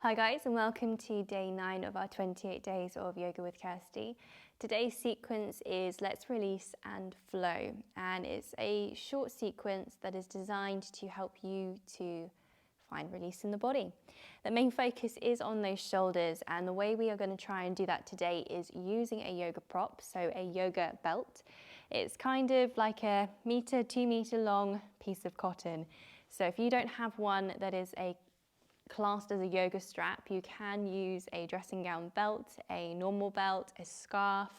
Hi guys, and welcome to day 9 of our 28 days of Yoga with Kirstie. Today's sequence is Let's Release and Flow, and it's a short sequence that is designed to help you to find release in the body. The main focus is on those shoulders, and the way we are going to try and do that today is using a yoga prop, so a yoga belt. It's kind of like a 2 meter long piece of cotton. So if you don't have one that is classed as a yoga strap, you can use a dressing gown belt, a normal belt, a scarf,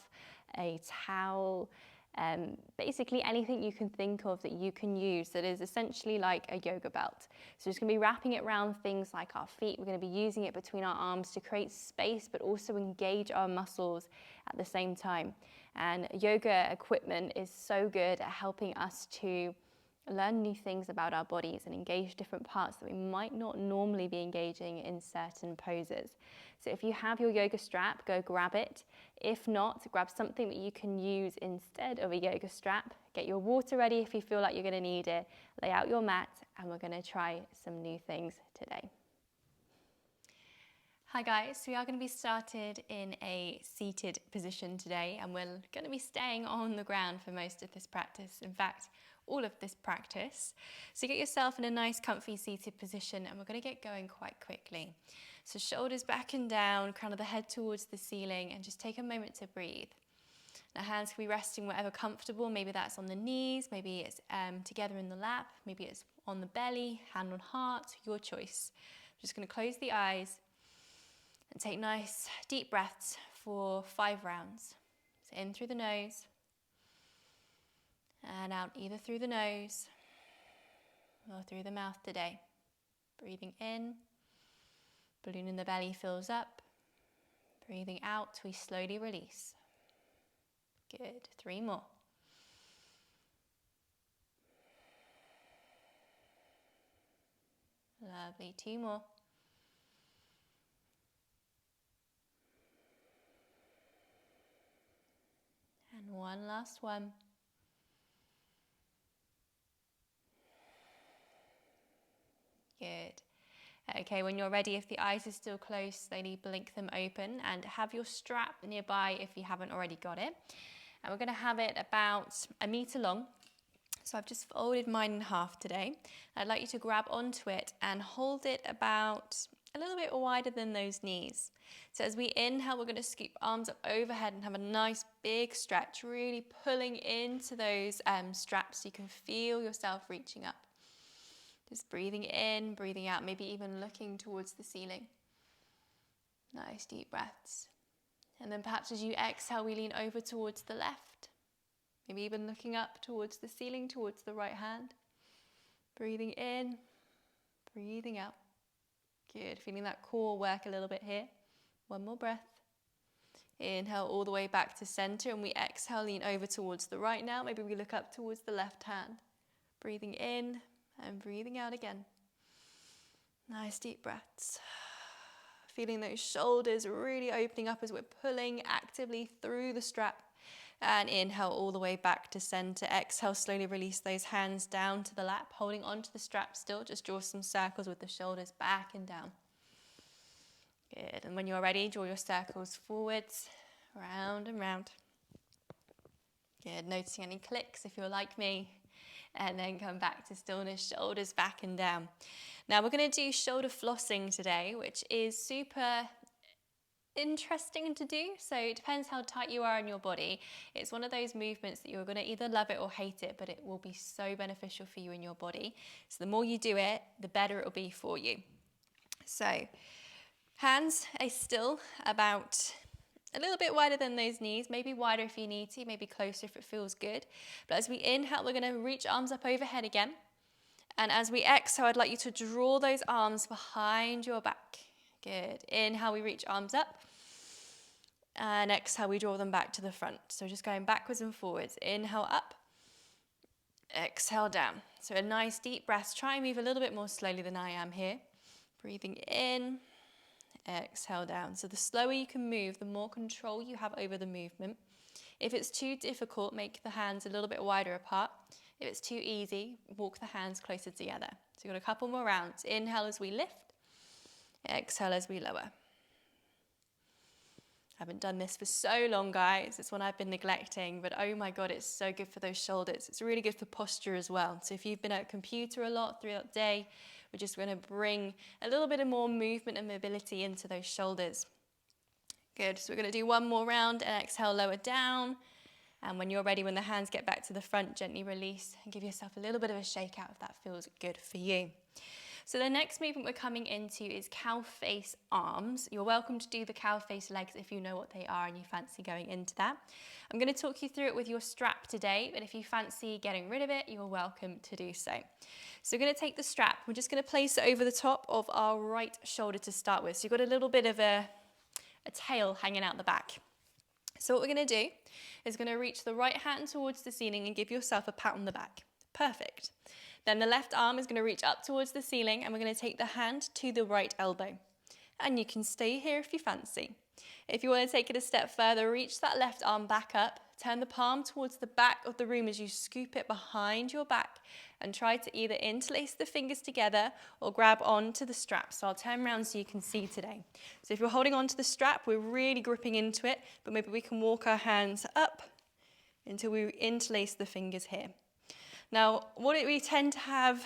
a towel, basically anything you can think of that you can use that is essentially like a yoga belt. So we're just going to be wrapping it around things like our feet. We're going to be using it between our arms to create space but also engage our muscles at the same time. And yoga equipment is so good at helping us to learn new things about our bodies and engage different parts that we might not normally be engaging in certain poses. So if you have your yoga strap, go grab it. If not, grab something that you can use instead of a yoga strap. Get your water ready if you feel like you're going to need it. Lay out your mat, and we're going to try some new things today. Hi guys, we are going to be started in a seated position today, and we're going to be staying on the ground for most of this practice. In fact, all of this practice. So get yourself in a nice comfy seated position, and we're going to get going quite quickly. So shoulders back and down, crown of the head towards the ceiling, and just take a moment to breathe. Now hands can be resting wherever comfortable. Maybe that's on the knees, maybe it's together in the lap, maybe it's on the belly, hand on heart, your choice. I'm just going to close the eyes and take nice deep breaths for 5 rounds. So in through the nose and out either through the nose or through the mouth today. Breathing in, balloon in the belly fills up. Breathing out, we slowly release. Good, 3 more. Lovely, 2 more. And one last one. Good. Okay, when you're ready, if the eyes are still closed, slowly blink them open and have your strap nearby if you haven't already got it. And we're going to have it about 1 meter long. So I've just folded mine in half today. I'd like you to grab onto it and hold it about a little bit wider than those knees. So as we inhale, we're going to scoop arms up overhead and have a nice big stretch, really pulling into those straps so you can feel yourself reaching up. Just breathing in, breathing out, maybe even looking towards the ceiling. Nice deep breaths. And then perhaps as you exhale, we lean over towards the left. Maybe even looking up towards the ceiling, towards the right hand. Breathing in, breathing out. Good, feeling that core work a little bit here. 1 more breath. Inhale all the way back to center, and we exhale, lean over towards the right now. Maybe we look up towards the left hand. Breathing in and breathing out again. Nice deep breaths. Feeling those shoulders really opening up as we're pulling actively through the strap. And inhale all the way back to center. Exhale, slowly release those hands down to the lap, holding onto the strap still. Just draw some circles with the shoulders back and down. Good, and when you're ready, draw your circles forwards, round and round. Good, noticing any clicks if you're like me. And then come back to stillness, shoulders back and down. Now we're going to do shoulder flossing today, which is super interesting to do. So it depends how tight you are in your body. It's one of those movements that you're going to either love it or hate it, but it will be so beneficial for you in your body. So the more you do it, the better it will be for you. So hands are still about a little bit wider than those knees, maybe wider if you need to, maybe closer if it feels good. But as we inhale, we're going to reach arms up overhead again. And as we exhale, I'd like you to draw those arms behind your back. Good. Inhale, we reach arms up. And exhale, we draw them back to the front. So just going backwards and forwards. Inhale up. Exhale down. So a nice deep breath. Try and move a little bit more slowly than I am here. Breathing in. Exhale down. So the slower you can move, the more control you have over the movement. If it's too difficult, make the hands a little bit wider apart. If it's too easy, walk the hands closer together. So you've got a couple more rounds. Inhale as we lift. Exhale as we lower. I haven't done this for so long, guys. It's one I've been neglecting, but oh my God, it's so good for those shoulders. It's really good for posture as well. So if you've been at a computer a lot throughout the day, we're just going to bring a little bit of more movement and mobility into those shoulders. Good. So we're going to do one more round and exhale, lower down. And when you're ready, when the hands get back to the front, gently release and give yourself a little bit of a shake out if that feels good for you. So the next movement we're coming into is cow face arms. You're welcome to do the cow face legs if you know what they are and you fancy going into that. I'm going to talk you through it with your strap today, but if you fancy getting rid of it, you're welcome to do so. So we're going to take the strap. We're just going to place it over the top of our right shoulder to start with. So you've got a little bit of a tail hanging out the back. So what we're going to do is going to reach the right hand towards the ceiling and give yourself a pat on the back. Perfect. Then the left arm is going to reach up towards the ceiling and we're going to take the hand to the right elbow. And you can stay here if you fancy. If you want to take it a step further, reach that left arm back up, turn the palm towards the back of the room as you scoop it behind your back and try to either interlace the fingers together or grab onto the strap. So I'll turn around so you can see today. So if you're holding onto the strap, we're really gripping into it, but maybe we can walk our hands up until we interlace the fingers here. Now, what we tend to have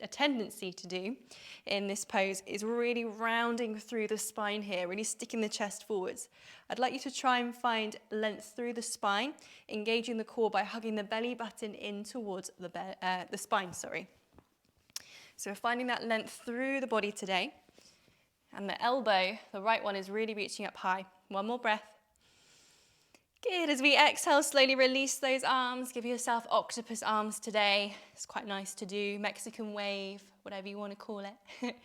a tendency to do in this pose is really rounding through the spine here, really sticking the chest forwards. I'd like you to try and find length through the spine, engaging the core by hugging the belly button in towards the spine. So we're finding that length through the body today. And the elbow, the right one, is really reaching up high. One more breath. Good. As we exhale, slowly release those arms. Give yourself octopus arms today. It's quite nice to do. Mexican wave, whatever you want to call it.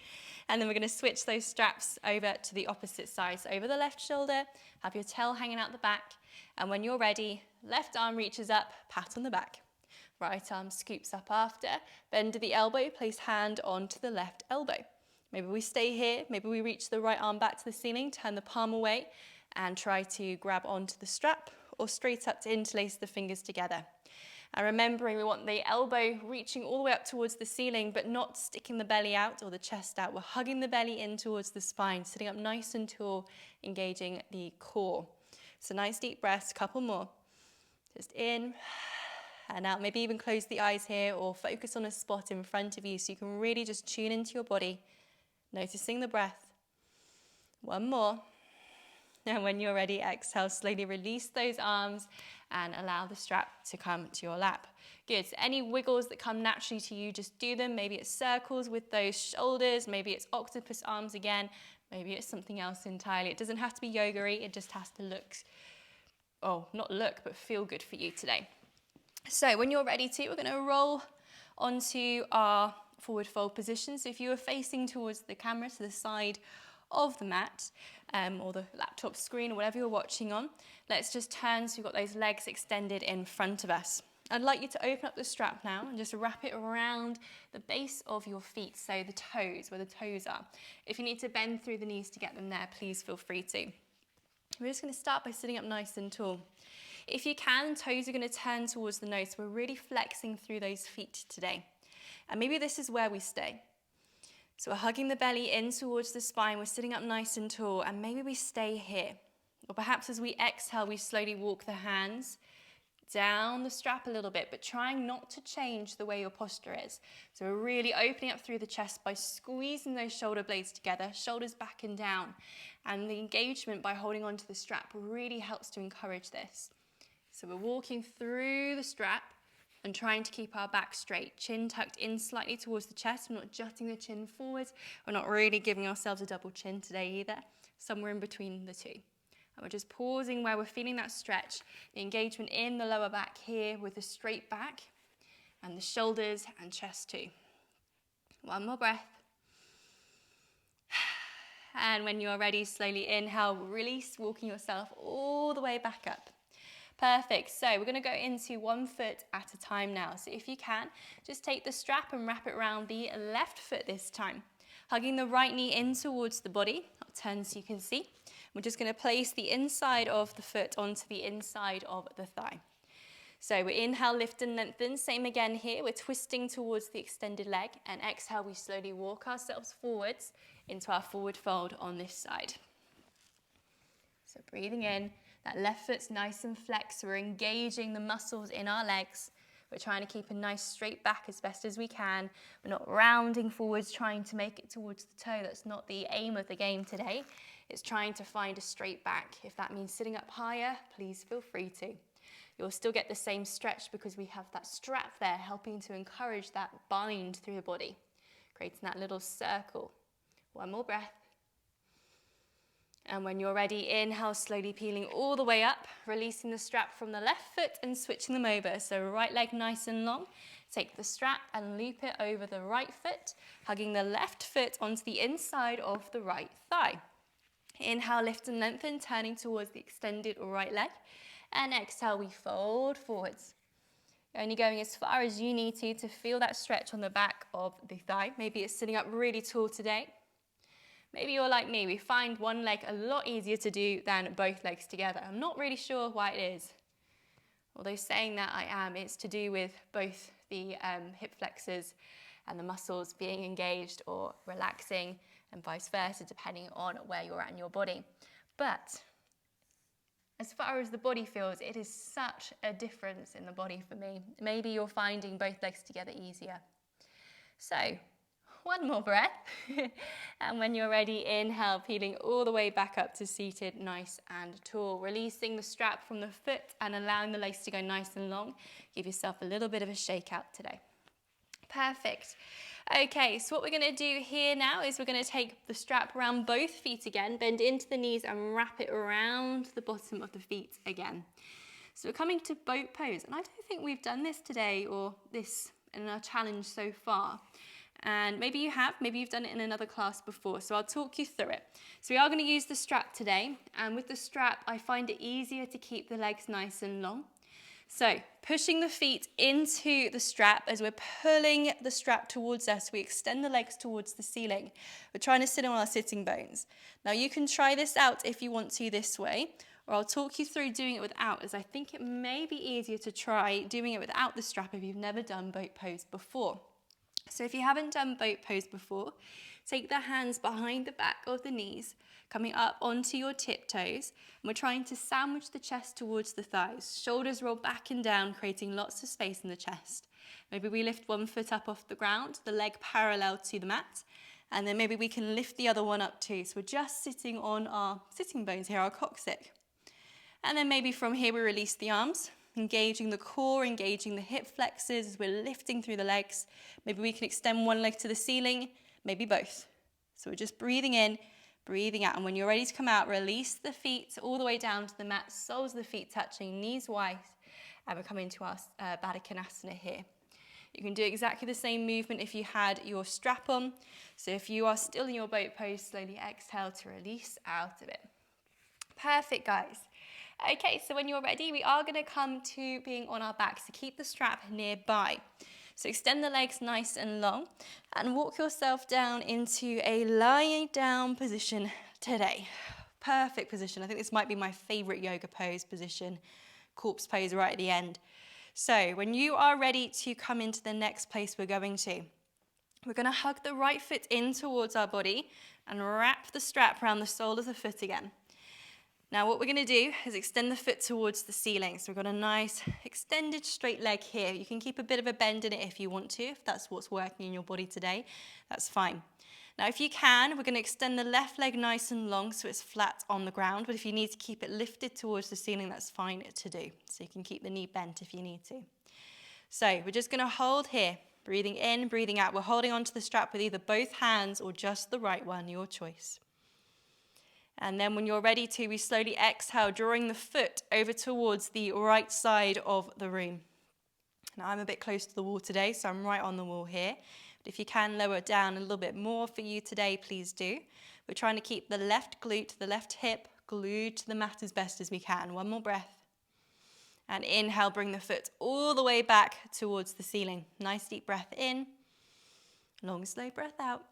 And then we're going to switch those straps over to the opposite side. So over the left shoulder, have your tail hanging out the back. And when you're ready, left arm reaches up, pat on the back. Right arm scoops up after. Bend to the elbow, place hand onto the left elbow. Maybe we stay here. Maybe we reach the right arm back to the ceiling, turn the palm away, and try to grab onto the strap or straight up to interlace the fingers together. And remembering we want the elbow reaching all the way up towards the ceiling, but not sticking the belly out or the chest out. We're hugging the belly in towards the spine, sitting up nice and tall, engaging the core. So nice deep breaths, couple more. Just in and out. Maybe even close the eyes here or focus on a spot in front of you so you can really just tune into your body, noticing the breath. One more. And when you're ready, exhale, slowly release those arms and allow the strap to come to your lap. Good. So any wiggles that come naturally to you, just do them. Maybe it's circles with those shoulders. Maybe it's octopus arms again. Maybe it's something else entirely. It doesn't have to be yoga-y. It just has to look, not look, but feel good for you today. So when you're ready to, we're going to roll onto our forward fold position. So if you are facing towards the camera, to the side of the mat or the laptop screen or whatever you're watching on, let's just turn so we've got those legs extended in front of us. I'd like you to open up the strap now and just wrap it around the base of your feet, so the toes, where the toes are. If you need to bend through the knees to get them there, please feel free to. We're just going to start by sitting up nice and tall. If you can, toes are going to turn towards the nose. We're really flexing through those feet today. And maybe this is where we stay. So we're hugging the belly in towards the spine, we're sitting up nice and tall, and maybe we stay here. Or perhaps as we exhale, we slowly walk the hands down the strap a little bit, but trying not to change the way your posture is. So we're really opening up through the chest by squeezing those shoulder blades together, shoulders back and down. And the engagement by holding onto the strap really helps to encourage this. So we're walking through the strap and trying to keep our back straight, chin tucked in slightly towards the chest. We're not jutting the chin forward. We're not really giving ourselves a double chin today either. Somewhere in between the two. And we're just pausing where we're feeling that stretch, the engagement in the lower back here with the straight back and the shoulders and chest too. One more breath. And when you're ready, slowly inhale, release, walking yourself all the way back up. Perfect. So we're going to go into 1 foot at a time now. So if you can, just take the strap and wrap it around the left foot this time. Hugging the right knee in towards the body. I'll turn so you can see. We're just going to place the inside of the foot onto the inside of the thigh. So we inhale, lift and lengthen. Same again here. We're twisting towards the extended leg. And exhale, we slowly walk ourselves forwards into our forward fold on this side. So breathing in, that left foot's nice and flexed. We're engaging the muscles in our legs. We're trying to keep a nice straight back as best as we can. We're not rounding forwards, trying to make it towards the toe. That's not the aim of the game today. It's trying to find a straight back. If that means sitting up higher, please feel free to. You'll still get the same stretch because we have that strap there helping to encourage that bind through the body, creating that little circle. One more breath. And when you're ready, inhale, slowly peeling all the way up, releasing the strap from the left foot and switching them over. So right leg nice and long. Take the strap and loop it over the right foot, hugging the left foot onto the inside of the right thigh. Inhale, lift and lengthen, turning towards the extended right leg. And exhale, we fold forwards. You're only going as far as you need to feel that stretch on the back of the thigh. Maybe it's sitting up really tall today. Maybe you're like me, we find one leg a lot easier to do than both legs together. I'm not really sure why it is. Although saying that I am, it's to do with both the hip flexors and the muscles being engaged or relaxing and vice versa, depending on where you're at in your body. But as far as the body feels, it is such a difference in the body for me. Maybe you're finding both legs together easier. So, one more breath. And when you're ready, inhale, peeling all the way back up to seated, nice and tall. Releasing the strap from the foot and allowing the legs to go nice and long. Give yourself a little bit of a shake out today. Perfect. Okay, so what we're going to do here now is we're going to take the strap around both feet again, bend into the knees and wrap it around the bottom of the feet again. So we're coming to boat pose, and I don't think we've done this today or this in our challenge so far. And maybe you have, maybe you've done it in another class before, so I'll talk you through it. So we are going to use the strap today, and with the strap, I find it easier to keep the legs nice and long. So pushing the feet into the strap as we're pulling the strap towards us, we extend the legs towards the ceiling. We're trying to sit on our sitting bones. Now you can try this out if you want to this way, or I'll talk you through doing it without, as I think it may be easier to try doing it without the strap if you've never done boat pose before. So if you haven't done boat pose before, take the hands behind the back of the knees, coming up onto your tiptoes, and we're trying to sandwich the chest towards the thighs. Shoulders roll back and down, creating lots of space in the chest. Maybe we lift one foot up off the ground, the leg parallel to the mat, and then maybe we can lift the other one up too. So we're just sitting on our sitting bones here, our coccyx. And then maybe from here we release the arms, engaging the core, engaging the hip flexors as we're lifting through the legs. Maybe we can extend one leg to the ceiling, maybe both. So we're just breathing in, breathing out. And when you're ready to come out, release the feet all the way down to the mat, soles of the feet touching, knees wide. And we're coming to our Baddha Konasana here. You can do exactly the same movement if you had your strap on. So if you are still in your boat pose, slowly exhale to release out of it. Perfect, guys. Okay, so when you're ready, we are going to come to being on our backs. So keep the strap nearby. So extend the legs nice and long and walk yourself down into a lie down position today. Perfect position. I think this might be my favorite yoga pose position, corpse pose right at the end. So when you are ready to come into the next place we're going to hug the right foot in towards our body and wrap the strap around the sole of the foot again. Now what we're going to do is extend the foot towards the ceiling. So we've got a nice extended straight leg here. You can keep a bit of a bend in it if you want to, if that's what's working in your body today, that's fine. Now if you can, we're going to extend the left leg nice and long so it's flat on the ground, but if you need to keep it lifted towards the ceiling, that's fine to do. So you can keep the knee bent if you need to. So we're just going to hold here, breathing in, breathing out. We're holding onto the strap with either both hands or just the right one, your choice. And then when you're ready to, we slowly exhale, drawing the foot over towards the right side of the room. Now I'm a bit close to the wall today, so I'm right on the wall here. But if you can lower it down a little bit more for you today, please do. We're trying to keep the left glute, the left hip glued to the mat as best as we can. One more breath. And inhale, bring the foot all the way back towards the ceiling. Nice deep breath in. Long, slow breath out.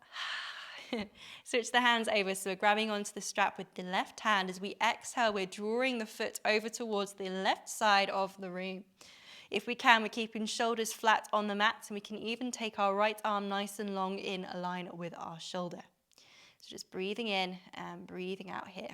Switch the hands over, so we're grabbing onto the strap with the left hand. As we exhale, we're drawing the foot over towards the left side of the room. If we can, we're keeping shoulders flat on the mat, and we can even take our right arm nice and long in line with our shoulder. So just breathing in and breathing out here.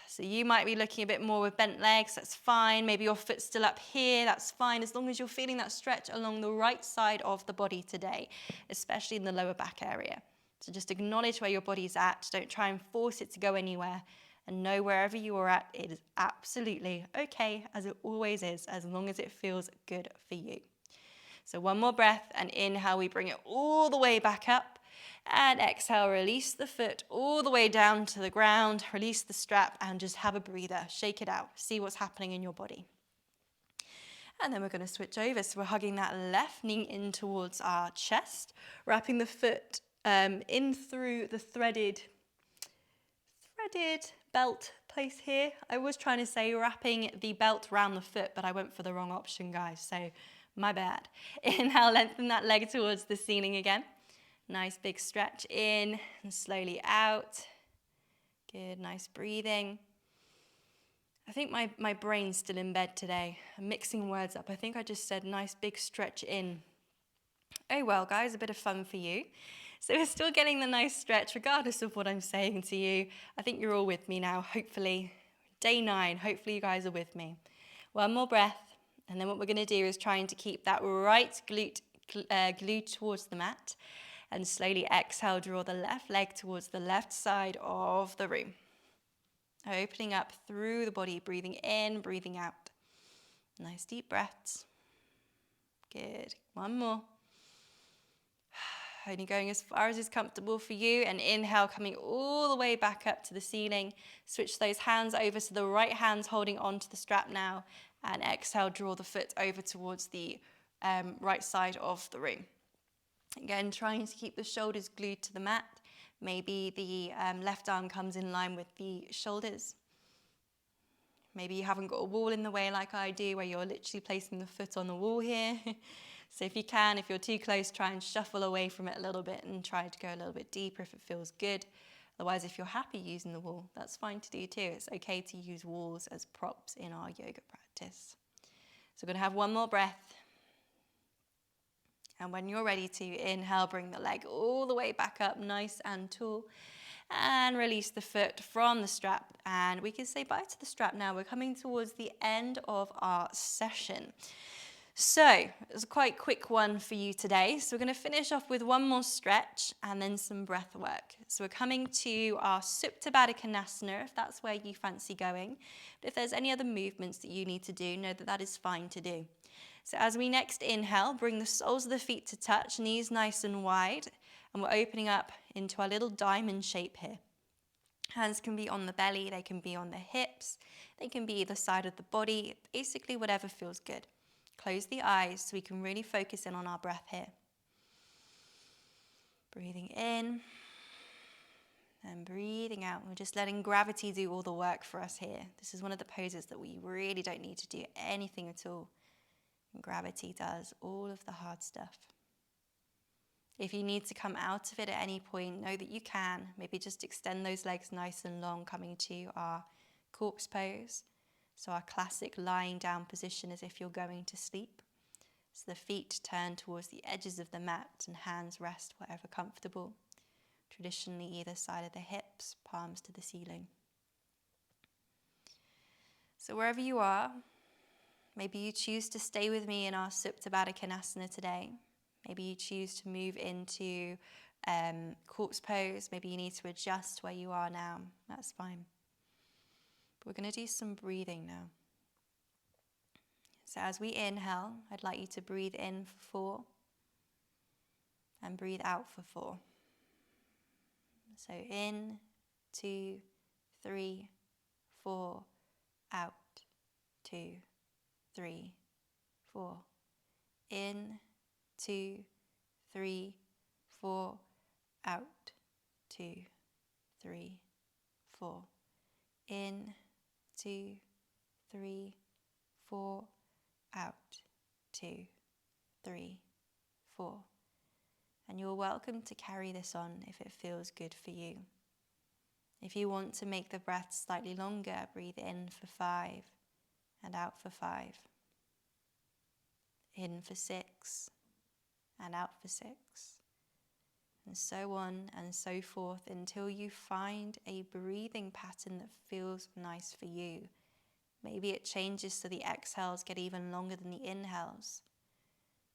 So you might be looking a bit more with bent legs, that's fine. Maybe your foot's still up here, that's fine, as long as you're feeling that stretch along the right side of the body today, especially in the lower back area. So just acknowledge where your body's at, don't try and force it to go anywhere, and know wherever you are at, it is absolutely okay, as it always is, as long as it feels good for you. So one more breath, and inhale, we bring it all the way back up. And exhale, release the foot all the way down to the ground, release the strap, and just have a breather. Shake it out, see what's happening in your body. And then we're going to switch over. So we're hugging that left knee in towards our chest, wrapping the foot in through the threaded belt place here. I was trying to say wrapping the belt around the foot, but I went for the wrong option, guys, so my bad. Inhale, lengthen that leg towards the ceiling again. Nice big stretch in and slowly out. Good, nice breathing. I think my brain's still in bed today. I'm mixing words up. I think I just said nice big stretch in. Oh well, guys, a bit of fun for you. So we're still getting the nice stretch regardless of what I'm saying to you. I think you're all with me now, hopefully. Day 9, hopefully you guys are with me. One more breath, and then what we're going to do is trying to keep that right glute glued towards the mat. And slowly exhale, draw the left leg towards the left side of the room. Opening up through the body, breathing in, breathing out. Nice deep breaths. Good. One more. Only going as far as is comfortable for you. And inhale, coming all the way back up to the ceiling. Switch those hands over so the right hand's holding onto the strap now. And exhale, draw the foot over towards the right side of the room. Again, trying to keep the shoulders glued to the mat. Maybe the left arm comes in line with the shoulders. Maybe you haven't got a wall in the way like I do, where you're literally placing the foot on the wall here. So if you can, if you're too close, try and shuffle away from it a little bit and try to go a little bit deeper if it feels good. Otherwise, if you're happy using the wall, that's fine to do too. It's okay to use walls as props in our yoga practice. So we're going to have one more breath. And when you're ready to inhale, bring the leg all the way back up, nice and tall. And release the foot from the strap. And we can say bye to the strap now. We're coming towards the end of our session. So it's a quite quick one for you today. So we're going to finish off with one more stretch and then some breath work. So we're coming to our Supta Baddha Konasana, if that's where you fancy going. But if there's any other movements that you need to do, know that that is fine to do. So as we next inhale, bring the soles of the feet to touch, knees nice and wide, and we're opening up into our little diamond shape here. Hands can be on the belly, they can be on the hips, they can be either side of the body, basically whatever feels good. Close the eyes so we can really focus in on our breath here. Breathing in and breathing out. We're just letting gravity do all the work for us here. This is one of the poses that we really don't need to do anything at all. Gravity does all of the hard stuff. If you need to come out of it at any point, know that you can. Maybe just extend those legs nice and long, coming to our corpse pose. So our classic lying down position as if you're going to sleep. So the feet turn towards the edges of the mat and hands rest wherever comfortable. Traditionally either side of the hips, palms to the ceiling. So wherever you are, maybe you choose to stay with me in our Supta Baddha Konasana today. Maybe you choose to move into corpse pose. Maybe you need to adjust where you are now. That's fine. But we're going to do some breathing now. So as we inhale, I'd like you to breathe in for 4 and breathe out for 4. So in, 2, 3, 4, out, 2, 3, 4. In, 2, 3, 4, out, 2, 3, 4. In, 2, 3, 4, out, 2, 3, 4. And you're welcome to carry this on if it feels good for you. If you want to make the breath slightly longer, breathe in for 5 and out for 5. In for 6 and out for 6. and so on and so forth until you find a breathing pattern that feels nice for you. Maybe it changes so the exhales get even longer than the inhales.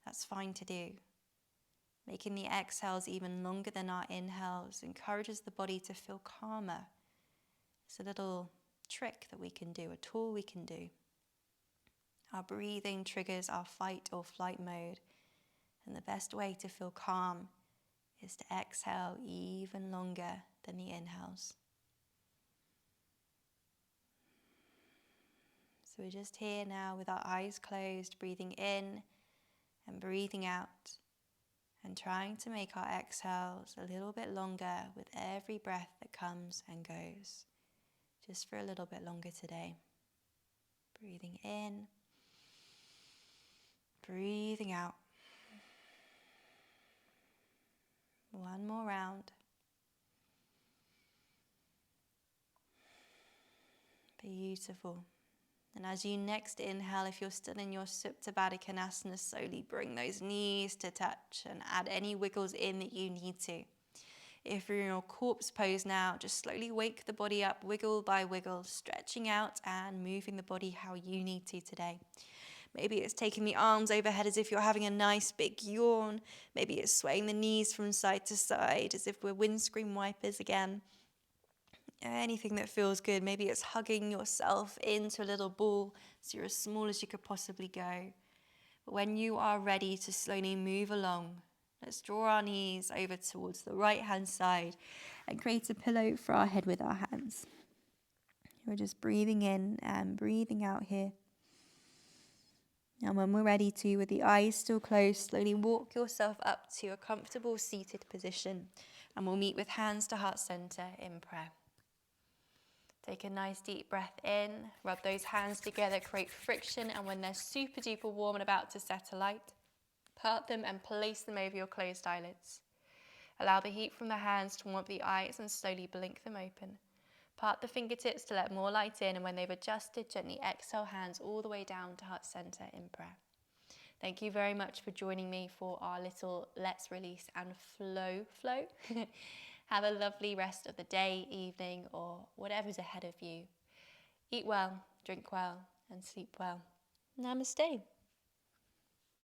That's fine to do. Making the exhales even longer than our inhales encourages the body to feel calmer. It's a little trick that we can do, a tool we can do. Our breathing triggers our fight or flight mode, and the best way to feel calm is to exhale even longer than the inhales. So we're just here now with our eyes closed, breathing in and breathing out, and trying to make our exhales a little bit longer with every breath that comes and goes. Just for a little bit longer today. Breathing in, breathing out. One more round. Beautiful. And as you next inhale, if you're still in your Supta Baddha Konasana, slowly bring those knees to touch and add any wiggles in that you need to. If you're in your corpse pose now, just slowly wake the body up, wiggle by wiggle, stretching out and moving the body how you need to today. Maybe it's taking the arms overhead as if you're having a nice big yawn. Maybe it's swaying the knees from side to side as if we're windscreen wipers again. Anything that feels good. Maybe it's hugging yourself into a little ball so you're as small as you could possibly go. But when you are ready to slowly move along, let's draw our knees over towards the right hand side and create a pillow for our head with our hands. We're just breathing in and breathing out here. And when we're ready to, with the eyes still closed, slowly walk yourself up to a comfortable seated position. And we'll meet with hands to heart center in prayer. Take a nice deep breath in, rub those hands together, create friction, and when they're super duper warm and about to set alight, part them and place them over your closed eyelids. Allow the heat from the hands to warm up the eyes and slowly blink them open. Part the fingertips to let more light in, and when they've adjusted, gently exhale hands all the way down to heart center in prayer. Thank you very much for joining me for our little Let's Release and Flow. Have a lovely rest of the day, evening, or whatever's ahead of you. Eat well, drink well, and sleep well. Namaste.